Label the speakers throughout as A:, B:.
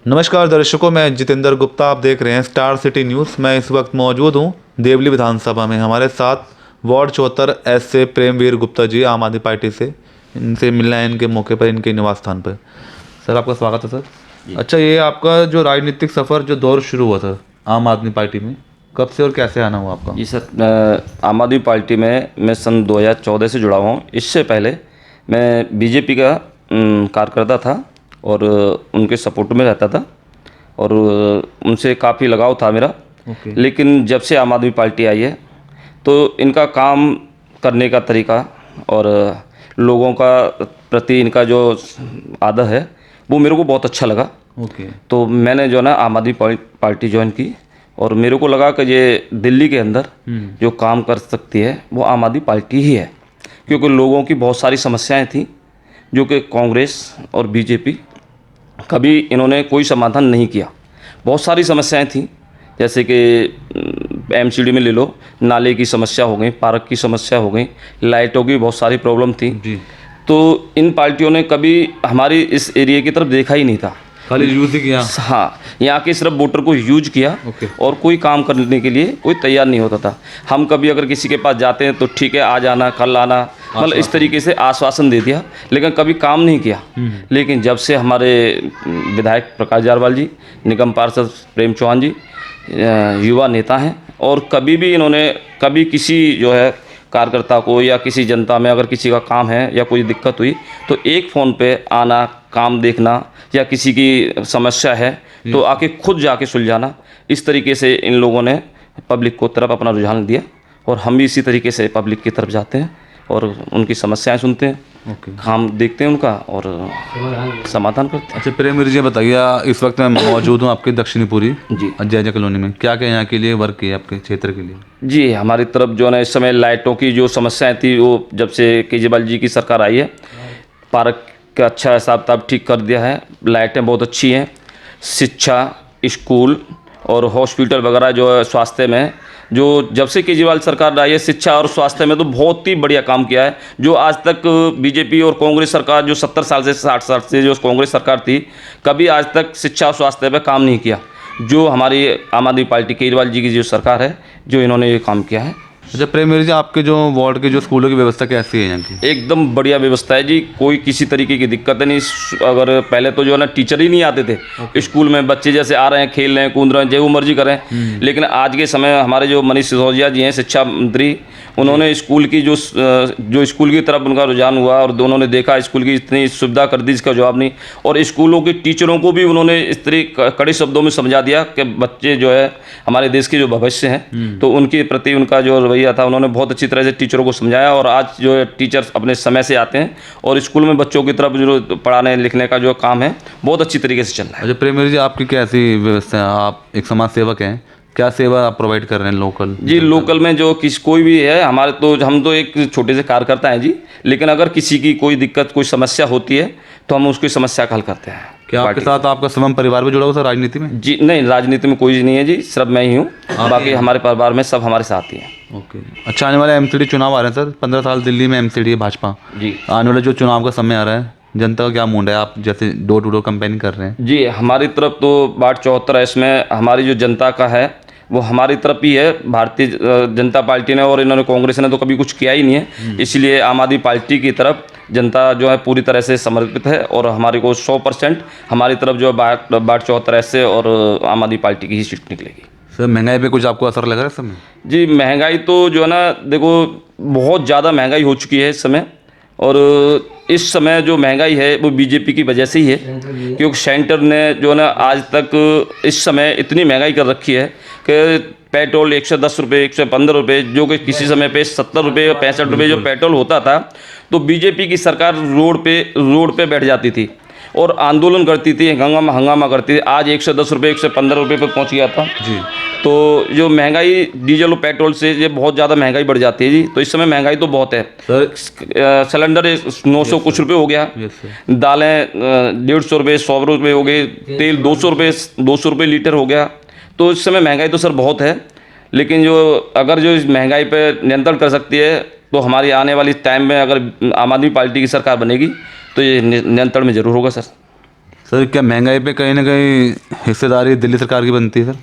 A: नमस्कार दर्शकों, मैं जितेंद्र गुप्ता। आप देख रहे हैं स्टार सिटी न्यूज़। मैं इस वक्त मौजूद हूं देवली विधानसभा में। हमारे साथ वार्ड 74 से प्रेमवीर गुप्ता जी, आम आदमी पार्टी से। इनसे मिलना है इनके मौके पर, इनके निवास स्थान पर। सर, आपका स्वागत है सर। अच्छा, ये आपका जो राजनीतिक सफ़र, जो दौर शुरू हुआ था आम आदमी पार्टी में, कब से और कैसे आना हुआ आपका?
B: जी सर, आम आदमी पार्टी में मैं सन 2014 से जुड़ा हुआ हूँ। इससे पहले मैं बीजेपी का कार्यकर्ता था और उनके सपोर्ट में रहता था और उनसे काफ़ी लगाव था मेरा। लेकिन जब से आम आदमी पार्टी आई है तो इनका काम करने का तरीका और लोगों का प्रति इनका जो आदर है वो मेरे को बहुत अच्छा लगा। तो मैंने जो है ना आम आदमी पार्टी ज्वाइन की और मेरे को लगा कि ये दिल्ली के अंदर जो काम कर सकती है वो आम आदमी पार्टी ही है, क्योंकि लोगों की बहुत सारी समस्याएं थी जो कि कांग्रेस और बीजेपी कभी इन्होंने कोई समाधान नहीं किया। बहुत सारी समस्याएं थी, जैसे कि एमसीडी में ले लो, नाले की समस्या हो गई, पार्क की समस्या हो गई, लाइटों की बहुत सारी प्रॉब्लम थी जी। तो इन पार्टियों ने कभी हमारी इस एरिया की तरफ देखा ही नहीं था,
A: खाली यूज ही किया।
B: हाँ, यहाँ के सिर्फ वोटर को यूज किया और कोई काम करने के लिए कोई तैयार नहीं होता था। हम कभी अगर किसी के पास जाते हैं तो ठीक है, आज आना, कल आना, मतलब इस तरीके से आश्वासन दे दिया, लेकिन कभी काम नहीं किया। लेकिन जब से हमारे विधायक प्रकाश जारवाल जी, निगम पार्षद प्रेम चौहान जी युवा नेता हैं और कभी भी इन्होंने कभी किसी जो है कार्यकर्ता को या किसी जनता में अगर किसी का काम है या कोई दिक्कत हुई तो एक फ़ोन पे आना, काम देखना, या किसी की समस्या है तो आके खुद जाके सुलझाना, इस तरीके से इन लोगों ने पब्लिक को तरफ अपना रुझान दिया और हम भी इसी तरीके से पब्लिक की तरफ जाते हैं और उनकी समस्याएं सुनते हैं, काम देखते हैं उनका और समाधान करते हैं।
A: अच्छा प्रेमवीर जी, बताइए, इस वक्त मैं मौजूद हूँ आपके दक्षिणीपुरी जी जय कॉलोनी में। क्या क्या यहाँ के लिए वर्क किया आपके क्षेत्र के लिए?
B: जी, हमारी तरफ जो है ना इस समय लाइटों की जो समस्याएं थी वो जब से केजरीवाल जी की सरकार आई है, पार्क का अच्छा हिसाब किताब ठीक कर दिया है, लाइटें बहुत अच्छी हैं, शिक्षा, स्कूल और हॉस्पिटल वगैरह जो है स्वास्थ्य में, जो जब से केजरीवाल सरकार आई है शिक्षा और स्वास्थ्य में तो बहुत ही बढ़िया काम किया है। जो आज तक बीजेपी और कांग्रेस सरकार जो 70 साल से 60 साल से जो कांग्रेस सरकार थी, कभी आज तक शिक्षा और स्वास्थ्य पे काम नहीं किया। जो हमारी आम आदमी पार्टी केजरीवाल जी की जो सरकार है, जो इन्होंने ये काम किया है।
A: अच्छा प्रेमवीर जी, आपके जो वार्ड के जो स्कूलों की व्यवस्था कैसी है यहाँ की?
B: एकदम बढ़िया व्यवस्था है जी, कोई किसी तरीके की दिक्कत नहीं। अगर पहले तो जो है ना टीचर ही नहीं आते थे स्कूल में, बच्चे जैसे आ रहे हैं, खेल रहे हैं, कूद रहे हैं, जो मर्जी करें। लेकिन आज के समय हमारे जो मनीष सिसोदिया जी हैं शिक्षा मंत्री, उन्होंने स्कूल की जो स्कूल की तरफ उनका रुझान हुआ और उन्होंने देखा स्कूल की इतनी सुविधा कर दी, इसका जवाब नहीं। और स्कूलों के टीचरों को भी उन्होंने इस तरह कड़े शब्दों में समझा दिया कि बच्चे जो है हमारे देश के जो भविष्य हैं, तो उनके प्रति उनका जो रवैया था, उन्होंने बहुत अच्छी तरह से टीचरों को समझाया। और आज जो है टीचर्स अपने समय से आते हैं और स्कूल में बच्चों की तरफ जो पढ़ाने लिखने का जो काम है बहुत अच्छी तरीके से चल रहा है।
A: अच्छा प्रेमवीर जी, आपकी कैसी व्यवस्था है? आप एक समाज सेवक हैं, क्या सेवा आप प्रोवाइड कर रहे हैं लोकल?
B: जी, लोकल में जो कोई भी है हमारे, तो हम तो एक छोटे से कार्यकर्ता हैं जी, लेकिन अगर किसी की कोई दिक्कत, कोई समस्या होती है तो हम उसकी समस्या का हल करते हैं।
A: क्या आपके साथ आपका समम परिवार भी जुड़ा हुआ सर राजनीति में?
B: जी नहीं, राजनीति में कोई नहीं है जी, सिर्फ मैं ही हूँ, बाकी हमारे परिवार में सब हमारे साथ ही हैं।
A: ओके। अच्छा, आने वाले एमसीडी चुनाव आ रहे हैं सर, 15 साल दिल्ली में एमसीडी है भाजपा जी। आने वाले जो चुनाव का समय आ रहा है, जनता का क्या मूड है? आप जैसे डोर टू डोर कैंपेनिंग कर रहे हैं
B: जी, हमारी तरफ तो वार्ड 74 इसमें हमारी जो जनता का है वो हमारी तरफ ही है। भारतीय जनता पार्टी ने और इन्होंने कांग्रेस ने तो कभी कुछ किया ही नहीं है, इसलिए आम आदमी पार्टी की तरफ जनता जो है पूरी तरह से समर्पित है और हमारे को 100% हमारी तरफ जो वार्ड 74 से और आम आदमी पार्टी की ही सीट निकलेगी।
A: सर, महंगाई पे कुछ आपको असर लग रहा है इस समय?
B: जी, महंगाई तो जो है ना, देखो बहुत ज़्यादा महंगाई हो चुकी है इस समय, और इस समय जो महंगाई है वो बीजेपी की वजह से ही है, क्योंकि सेंटर ने जो है ना आज तक इस समय इतनी महंगाई कर रखी है कि पेट्रोल 110 रुपये, 115 रुपये, जो कि किसी समय पे 70 रुपये, 65 रुपये जो पेट्रोल होता था, तो बीजेपी की सरकार रोड पे बैठ जाती थी और आंदोलन करती थी, हंगामा करती थी। आज 110 रुपये, 115 रुपये पर पहुंच गया था जी। तो जो महंगाई डीजल और पेट्रोल से ये बहुत ज़्यादा महंगाई बढ़ जाती है जी। तो इस समय महंगाई तो बहुत है सर। सिलेंडर 900 कुछ रुपये हो गया, दालें 150 रुपये, 100 रुपये हो गए, तेल 200 रुपये लीटर हो गया। तो इस समय महंगाई तो सर बहुत है, लेकिन अगर जो इस महंगाई पर नियंत्रण कर सकती है तो हमारी आने वाली टाइम में अगर आम आदमी पार्टी की सरकार बनेगी तो ये नियंत्रण में ज़रूर होगा सर।
A: सर क्या महंगाई पे कहीं ना कहीं हिस्सेदारी दिल्ली सरकार की बनती है सर?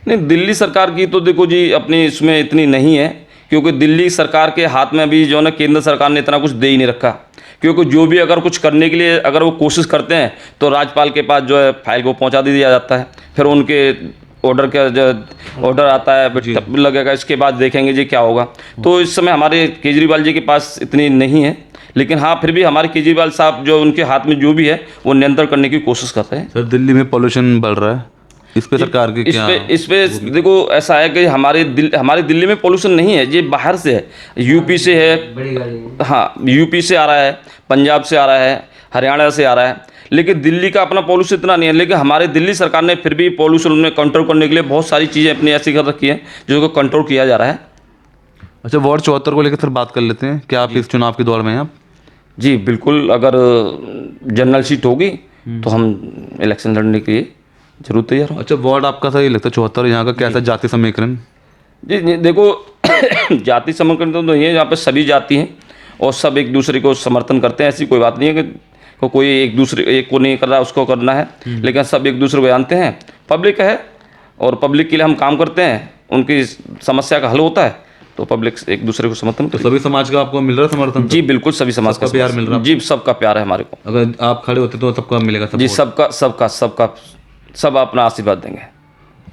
B: नहीं, दिल्ली सरकार की तो देखो जी अपनी इसमें इतनी नहीं है, क्योंकि दिल्ली सरकार के हाथ में अभी जो है ना केंद्र सरकार ने इतना कुछ दे ही नहीं रखा। क्योंकि जो भी अगर कुछ करने के लिए अगर वो कोशिश करते हैं तो राज्यपाल के पास जो है फाइल को पहुंचा दिया जाता है, फिर उनके ऑर्डर का जो ऑर्डर आता है तब लगेगा, इसके बाद देखेंगे जी क्या होगा। तो इस समय हमारे केजरीवाल जी के पास इतनी नहीं है, लेकिन हाँ फिर भी हमारे केजरीवाल साहब जो उनके हाथ में जो भी है वो नियंत्रण करने की कोशिश कर रहे हैं।
A: सर दिल्ली में पोल्यूशन बढ़ रहा है, इस पे सरकार की क्या?
B: इस पे देखो ऐसा है कि हमारे दिल्ली में पोल्यूशन नहीं है, ये बाहर से है, यूपी से है, हाँ यूपी से आ रहा है, पंजाब से आ रहा है, हरियाणा से आ रहा है, लेकिन दिल्ली का अपना पोल्यूशन इतना नहीं है। लेकिन हमारे दिल्ली सरकार ने फिर भी पोल्यूशन में कंट्रोल करने के लिए बहुत सारी चीज़ें अपनी ऐसी कर रखी हैं जिसको कंट्रोल किया जा रहा है।
A: अच्छा, वार्ड 74 को लेकर सर बात कर लेते हैं, क्या आप इस चुनाव के दौर में हैं आप?
B: जी बिल्कुल, अगर जनरल सीट होगी तो हम इलेक्शन लड़ने के लिए जरूर तैयार हूँ।
A: अच्छा, वार्ड आपका सही लगता है 74, यहाँ का कैसा जाति समीकरण?
B: जी देखो जाति समीकरण तो नहीं है, यहाँ पे सभी जाति हैं और सब एक दूसरे को समर्थन करते हैं। ऐसी कोई बात नहीं है कि कोई एक को नहीं कर रहा उसको करना है, लेकिन सब एक दूसरे को जानते हैं। पब्लिक है और पब्लिक के लिए हम काम करते हैं, उनकी समस्या का हल होता है तो पब्लिक एक दूसरे को समर्थन।
A: तो सभी समाज का आपको मिल रहा है समर्थन?
B: जी बिल्कुल, सभी समाज का
A: प्यार मिल रहा है?
B: जी सबका प्यार है हमारे को।
A: अगर आप खड़े होते तो सबको मिलेगा
B: जी
A: support?
B: सब अपना आशीर्वाद देंगे।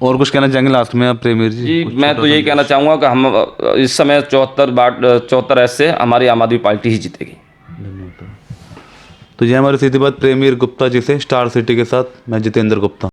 A: और कुछ कहना चाहेंगे लास्ट में आप प्रेमीर जी?
B: जी मैं तो यही कहना चाहूँगा कि हम इस समय 74 ऐसे हमारी आम आदमी पार्टी ही जीतेगी।
A: तो ये हमारी सीधी बात प्रेमीर गुप्ता जी से, स्टार सिटी के साथ मैं जितेंद्र गुप्ता।